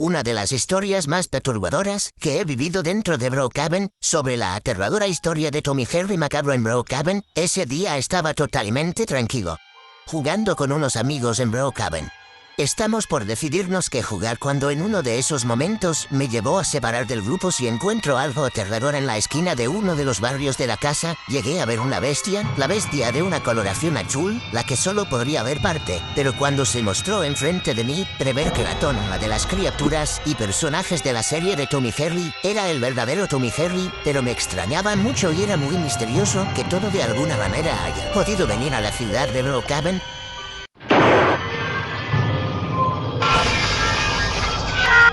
Una de las historias más perturbadoras que he vivido dentro de Brookhaven, sobre la aterradora historia de Tom y Jerry macabro en Brookhaven. Ese día estaba totalmente tranquilo, jugando con unos amigos en Brookhaven. Estamos por decidirnos qué jugar cuando en uno de esos momentos me llevó a separar del grupo si encuentro algo aterrador en la esquina de uno de los barrios de la casa. Llegué a ver una bestia, la bestia de una coloración azul, la que solo podría ver parte, pero cuando se mostró enfrente de mí, prever que la tónima de las criaturas y personajes de la serie de Tom y Jerry era el verdadero Tom y Jerry, pero me extrañaba mucho y era muy misterioso que todo de alguna manera haya podido venir a la ciudad de Brookhaven.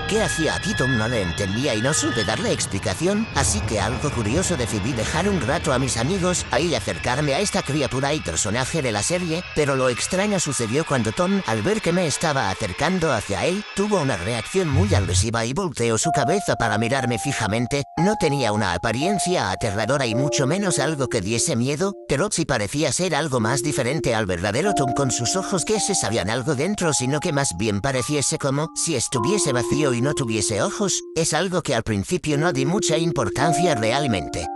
¿Qué hacía aquí? Tom no le entendía y no supe darle explicación, así que algo curioso decidí dejar un rato a mis amigos y acercarme a esta criatura y personaje de la serie, pero lo extraño sucedió cuando Tom, al ver que me estaba acercando hacia él, tuvo una reacción muy agresiva y volteó su cabeza para mirarme fijamente. No tenía una apariencia aterradora y mucho menos algo que diese miedo, pero sí parecía ser algo más diferente al verdadero Tom con sus ojos que se sabían algo dentro, sino que más bien pareciese como si estuviese vacío y no tuviese ojos. Es algo que al principio no di mucha importancia realmente,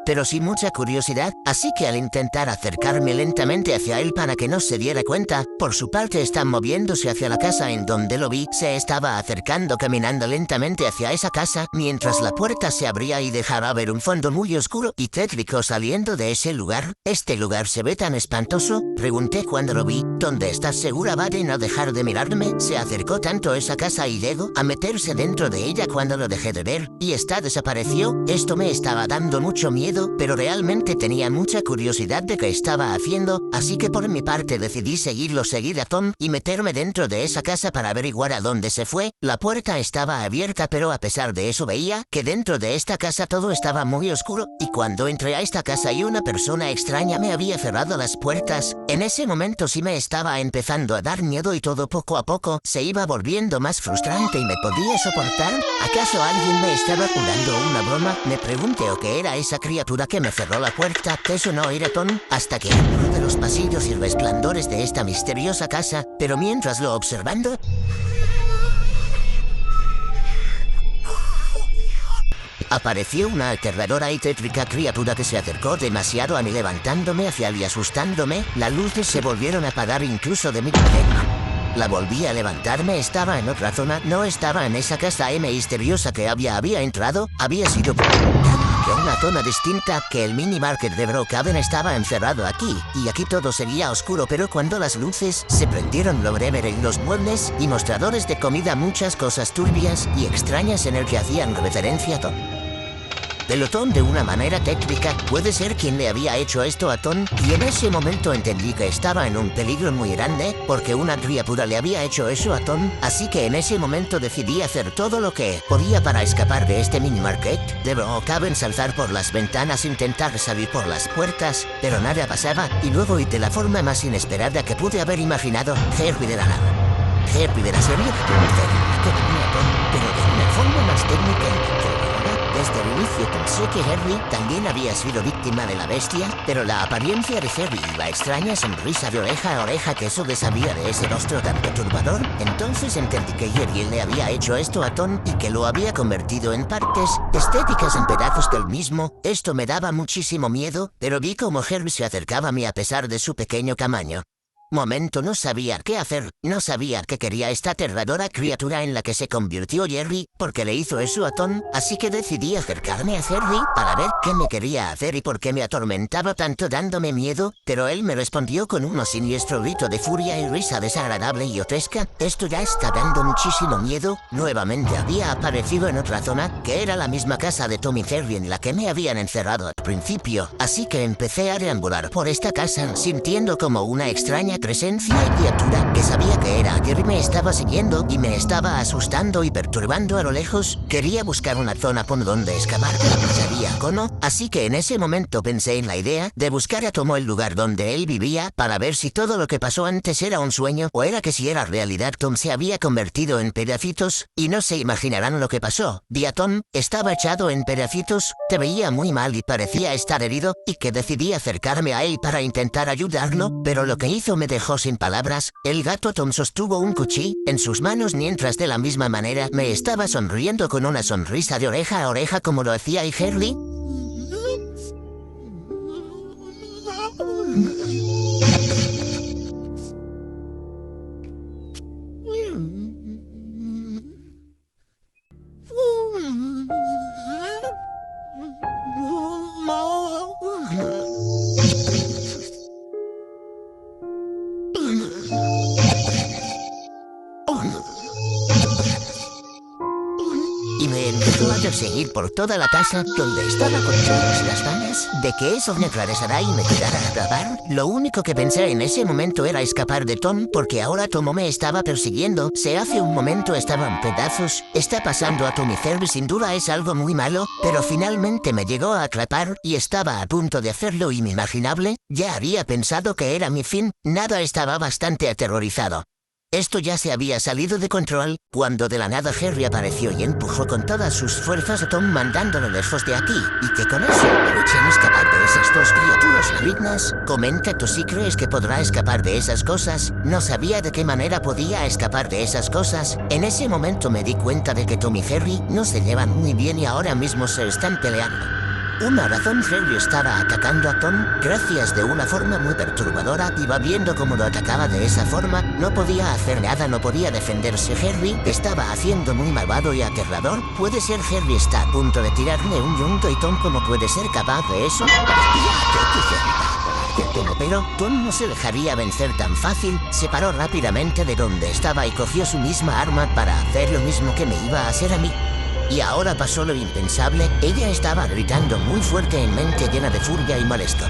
pero sí mucha curiosidad, así que al intentar acercarme lentamente hacia él para que no se diera cuenta, por su parte está moviéndose hacia la casa en donde lo vi. Se estaba acercando caminando lentamente hacia esa casa, mientras la puerta se abría y dejaba ver un fondo muy oscuro y tétrico saliendo de ese lugar. ¿Este lugar se ve tan espantoso?, pregunté cuando lo vi. ¿Dónde estás segura va de no dejar de mirarme? Se acercó tanto a esa casa y llegó a meterse dentro de ella cuando lo dejé de ver, y desapareció. Esto me estaba dando mucho miedo, pero realmente tenía mucha curiosidad de qué estaba haciendo, así que por mi parte decidí seguir a Tom y meterme dentro de esa casa para averiguar a dónde se fue. La puerta estaba abierta, pero a pesar de eso veía que dentro de esta casa todo estaba muy oscuro, y cuando entré a esta casa y una persona extraña me había cerrado las puertas. En ese momento sí me estaba empezando a dar miedo y todo poco a poco se iba volviendo más frustrante y me podía soportar. ¿Acaso alguien me estaba jugando una broma? Me pregunté o qué era esa criatura que me cerró la puerta. Eso no era Tom, hasta que en uno de los pasillos y resplandores de esta misteriosa casa, pero mientras lo observando, apareció una aterradora y tétrica criatura que se acercó demasiado a mí, levantándome hacia él y asustándome. Las luces se volvieron a apagar incluso de mi cabeza. La volví a levantarme, estaba en otra zona, no estaba en esa casa misteriosa que había entrado, había sido que una zona distinta, que el mini market de Brookhaven estaba encerrado aquí, y aquí todo sería oscuro, pero cuando las luces se prendieron logré ver en los muebles y mostradores de comida muchas cosas turbias y extrañas en el que hacían referencia a Tom. Pelotón de una manera técnica, puede ser quien le había hecho esto a Tom, y en ese momento entendí que estaba en un peligro muy grande, porque una criatura le había hecho eso a Tom, así que en ese momento decidí hacer todo lo que podía para escapar de este mini market de Brookhaven, saltar por las ventanas, intentar salir por las puertas, pero nada pasaba, y luego y de la forma más inesperada que pude haber imaginado, Jerry de la nada. Jerry de la serie de que tenía Tom, pero de una forma más técnica y controladora. Desde el inicio pensé que Jerry también había sido víctima de la bestia, pero la apariencia de Jerry y la extraña sonrisa de oreja a oreja que sobresalía de ese rostro tan perturbador, entonces entendí que Jerry le había hecho esto a Tom y que lo había convertido en partes estéticas, en pedazos del mismo. Esto me daba muchísimo miedo, pero vi como Jerry se acercaba a mí a pesar de su pequeño tamaño. Momento, no sabía qué hacer, no sabía qué quería esta aterradora criatura en la que se convirtió Jerry, porque le hizo eso a Tom, así que decidí acercarme a Jerry para ver qué me quería hacer y por qué me atormentaba tanto dándome miedo, pero él me respondió con un siniestro grito de furia y risa desagradable y grotesca. Esto ya está dando muchísimo miedo. Nuevamente había aparecido en otra zona, que era la misma casa de Tom y Jerry en la que me habían encerrado al principio, así que empecé a deambular por esta casa, sintiendo como una extraña presencia y criatura que sabía que era Jerry me estaba siguiendo y me estaba asustando y perturbando a lo lejos. Quería buscar una zona por donde escapar de la pizzería Cono, así que en ese momento pensé en la idea de buscar a Tomo, el lugar donde él vivía, para ver si todo lo que pasó antes era un sueño o era que si era realidad Tom se había convertido en pedacitos, y no se imaginarán lo que pasó. Vi a Tom, estaba echado en pedacitos, te veía muy mal y parecía estar herido, y que decidí acercarme a él para intentar ayudarlo, pero lo que hizo me me dejó sin palabras. El gato Tom sostuvo un cuchillo en sus manos mientras de la misma manera me estaba sonriendo con una sonrisa de oreja a oreja como lo hacía Harry. Y me empezó a perseguir por toda la casa donde estaba con todas las ganas de que eso me atravesara y me tirara a grabar. Lo único que pensé en ese momento era escapar de Tom porque ahora Tom me estaba persiguiendo. Se hace un momento estaba en pedazos. Está pasando a Tom y Harry, sin duda es algo muy malo, pero finalmente me llegó a atrapar y estaba a punto de hacerlo inimaginable. Ya había pensado que era mi fin. Nada, estaba bastante aterrorizado. Esto ya se había salido de control, cuando de la nada Harry apareció y empujó con todas sus fuerzas a Tom mandándolo lejos de aquí, y que con eso echen escapar de esas dos criaturas malignas. Comenta tú si crees que podrá escapar de esas cosas. No sabía de qué manera podía escapar de esas cosas. En ese momento me di cuenta de que Tom y Harry no se llevan muy bien y ahora mismo se están peleando. Una razón, Harry estaba atacando a Tom gracias de una forma muy perturbadora. Iba viendo cómo lo atacaba de esa forma. No podía hacer nada, no podía defenderse. Harry estaba haciendo muy malvado y aterrador. Puede ser Harry está a punto de tirarle un yunto y Tom cómo puede ser capaz de eso. Pero Tom no se dejaría vencer tan fácil. Se paró rápidamente de donde estaba y cogió su misma arma para hacer lo mismo que me iba a hacer a mí. Y ahora pasó lo impensable. Ella estaba gritando muy fuerte en mente llena de furia y molesto.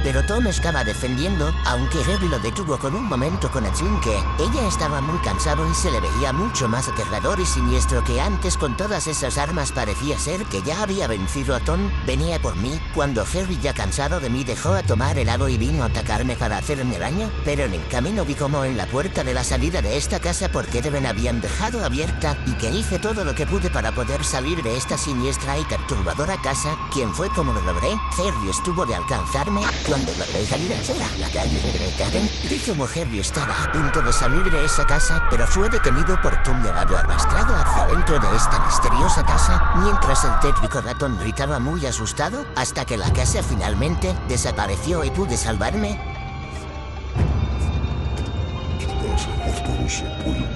Pero Tom estaba defendiendo, aunque Harry lo detuvo con un momento con el yunque. Ella estaba muy cansado y se le veía mucho más aterrador y siniestro que antes. Con todas esas armas parecía ser que ya había vencido a Tom. Venía por mí, cuando Harry, ya cansado de mí, dejó a tomar helado y vino a atacarme para hacerme daño. Pero en el camino vi como en la puerta de la salida de esta casa, porque deben habían dejado abierta, y que hice todo lo que pude para poder salir de esta siniestra y perturbadora casa. ¿Quién fue como lo logré? Harry estuvo de alcanzarme cuando logré salir a la calle de Karen. Vi como Harry estaba a punto de salir de esa casa, pero fue detenido por Tom, llevado arrastrado hacia dentro de esta misteriosa casa, mientras el tétrico ratón gritaba muy asustado, hasta que la casa finalmente desapareció y pude salvarme. ¿Qué pasa? ¿Os puedo